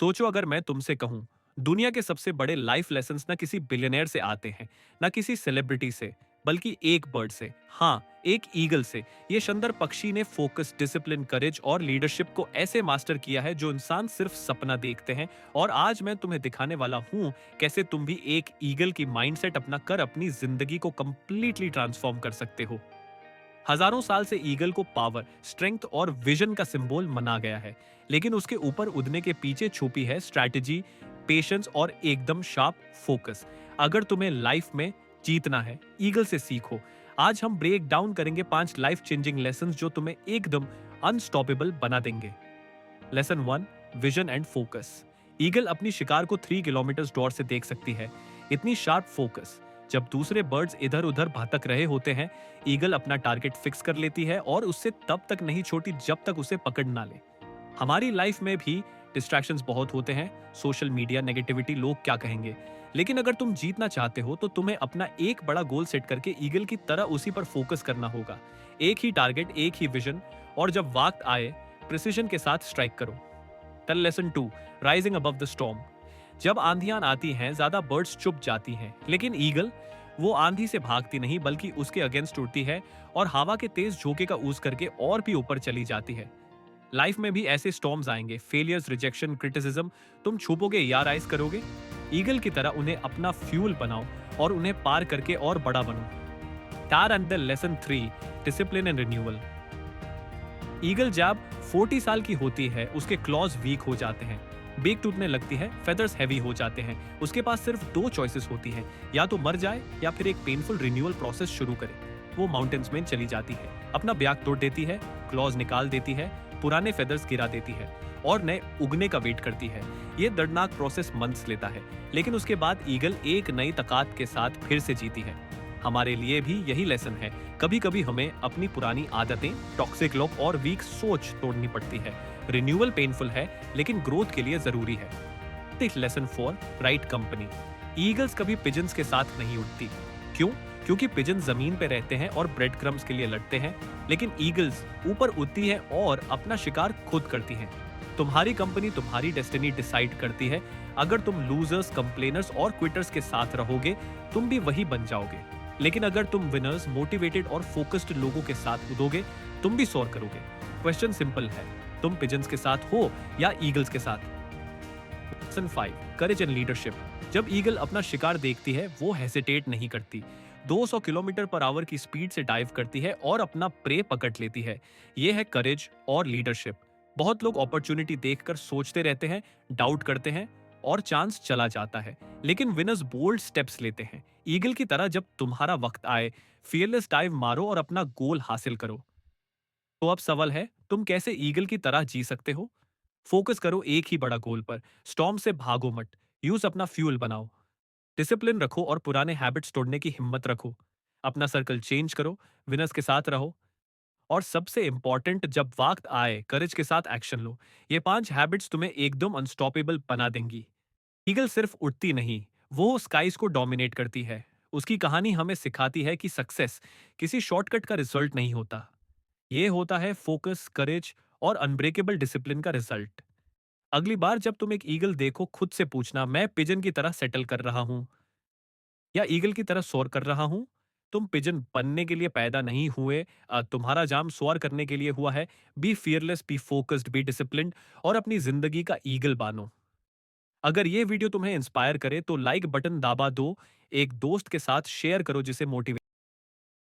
सोचो अगर मैं तुमसे कहूं दुनिया के सबसे बड़े लाइफ लेसन्स ना किसी बिलियनर से आते हैं, ना किसी सेलिब्रिटी से, बल्कि एक बर्ड से। हाँ, एक ईगल से। ये शानदार पक्षी ने फोकस, डिसिप्लिन, करेज और लीडरशिप को ऐसे मास्टर किया है जो इंसान सिर्फ सपना देखते हैं। और आज मैं तुम्हें दिखाने वाला हूं कैसे तुम भी एक ईगल की माइंडसेट अपना कर अपनी जिंदगी को कंप्लीटली ट्रांसफॉर्म कर सकते हो। हजारों साल से ईगल को पावर, स्ट्रेंथ और विजन का सिंबल माना गया है, लेकिन उसके ऊपर उड़ने के पीछे छुपी है स्ट्रैटेजी, पेशेंस और एकदम शार्प फोकस। अगर तुम्हें लाइफ में जीतना है, ईगल से सीखो। आज हम ब्रेक डाउन करेंगे 5 लाइफ चेंजिंग लेसन जो तुम्हें एकदम अनस्टॉपेबल बना देंगे। Lesson 1, vision and focus. Eagle अपनी शिकार को 3 किलोमीटर दूर से देख सकती है। इतनी शार्प फोकस। जब दूसरे बर्ड्स इधर उधर भटक रहे होते हैं, ईगल अपना टारगेट फिक्स कर लेती है और उससे तब तक नहीं छोड़ती जब तक उसे पकड़ ना ले। हमारी लाइफ में भी डिस्ट्रैक्शंस बहुत होते हैं, सोशल मीडिया, नेगेटिविटी, लोग क्या कहेंगे। लेकिन अगर तुम जीतना चाहते हो तो तुम्हें अपना एक बड़ा गोल सेट करके ईगल की तरह उसी पर फोकस करना होगा। एक ही टारगेट, एक ही विजन, और जब वक्त आए प्रिसीजन के साथ स्ट्राइक करो। The lesson 2, rising above the storm. जब आंधियां आती हैं, ज्यादा बर्ड्स चुप जाती हैं, लेकिन ईगल वो आंधी से भागती नहीं बल्कि उसके अगेंस्ट उड़ती है और हवा के तेज झोंके का यूज करके और भी ऊपर चली जाती है। लाइफ में भी ऐसे स्टॉर्म्स आएंगे, फेलियर्स, रिजेक्शन, क्रिटिसिज्म। तुम छुपोगे या राइज करोगे? ईगल की तरह उन्हें अपना फ्यूल बनाओ और उन्हें पार करके और बड़ा बनो। टार and the lesson 3, discipline and renewal. Eagle जब 40 साल की होती है, उसके क्लॉज वीक हो जाते हैं, बेक टूटने लगती है, फेदर्स हैवी हो जाते हैं। उसके पास सिर्फ 2 चॉइसेस होती हैं, या तो मर जाए या फिर एक पेनफुल रिन्यूअल प्रोसेस शुरू करे। वो माउंटेन्स में चली जाती है, अपना ब्याग तोड़ देती है, क्लॉज निकाल देती है, पुराने फेदर्स गिरा देती है और नए उगने का वेट करती है। ये दर्दनाक प्रोसेस मंथ्स लेता है, लेकिन उसके बाद ईगल एक नई ताकत के साथ फिर से जीती है। हमारे लिए भी यही लेसन है। कभी कभी हमें अपनी पुरानी आदतें, टॉक्सिक लोग और वीक सोच तोड़नी पड़ती है। रिन्यूअल पेनफुल है, लेकिन ग्रोथ के लिए जरूरी है। Lesson 4, right company. ईगल्स कभी पिजन्स के साथ नहीं उड़ती। क्यों? क्योंकि पिजन जमीन पे रहते हैं और ब्रेड क्रम्स के लिए लड़ते हैं, लेकिन ईगल्स ऊपर उड़ती है और अपना शिकार खुद करती हैं। तुम्हारी कंपनी तुम्हारी डेस्टिनी डिसाइड करती है। अगर तुम लूजर्स, कंप्लेनर्स और क्विटर्स के साथ रहोगे, तुम भी वही बन जाओगे। लेकिन अगर तुम विनर्स, मोटिवेटेड और फोकस्ड लोगों के साथ उड़ोगे, तुम भी सोर करोगे। क्वेश्चन सिंपल है, तुम पिजन्स के साथ हो या ईगल्स के साथ? Lesson 5, courage and leadership. जब ईगल अपना शिकार देखती है, वो हेसिटेट नहीं करती। 200 किलोमीटर पर आवर की स्पीड से डाइव करती है और अपना प्रे पकड़ लेती है। ये है करेज और लीडरशिप। बहुत लोग अपॉर्चुनिटी देखकर सोचते रहते हैं, डाउट करते हैं और चांस चला जाता है। लेकिन विनर्स बोल्ड स्टेप्स लेते हैं। ईगल की तरह जब तुम्हारा वक्त आए, फियरलेस डाइव मारो और अपना गोल हासिल करो। तो अब सवाल है, तुम कैसे ईगल की तरह जी सकते हो? फोकस करो एक ही बड़ा गोल पर। स्टॉर्म से भागो मत। यूज अपना फ्यूल बनाओ। डिसिप्लिन रखो और पुराने हैबिट्स तोड़ने की हिम्मत रखो। अपना सर्कल चेंज करो, विनर्स के साथ रहो, और सबसे इंपॉर्टेंट, जब वक्त आए करेज के साथ एक्शन लो। ये 5 हैबिट्स तुम्हें एकदम अनस्टॉपेबल बना देंगी। ईगल सिर्फ उड़ती नहीं, वो स्काइज को डोमिनेट करती है। उसकी कहानी हमें सिखाती है कि सक्सेस किसी शॉर्टकट का रिजल्ट नहीं होता। ये होता है फोकस, करेज और अनब्रेकेबल डिसिप्लिन का रिजल्ट। अगली बार जब तुम एक ईगल देखो, खुद से पूछना, मैं पिजन की तरह सेटल कर रहा हूं या ईगल की तरह सोर कर रहा हूं? तुम पिजन बनने के लिए पैदा नहीं हुए, तुम्हारा जाम सोर करने के लिए हुआ है। Be fearless, be focused, be disciplined और अपनी जिंदगी का ईगल बानो। अगर ये वीडियो तुम्हें इंस्पायर करे तो लाइक बटन दबा दो, एक दोस्त के साथ शेयर करो जिसे मोटिवेट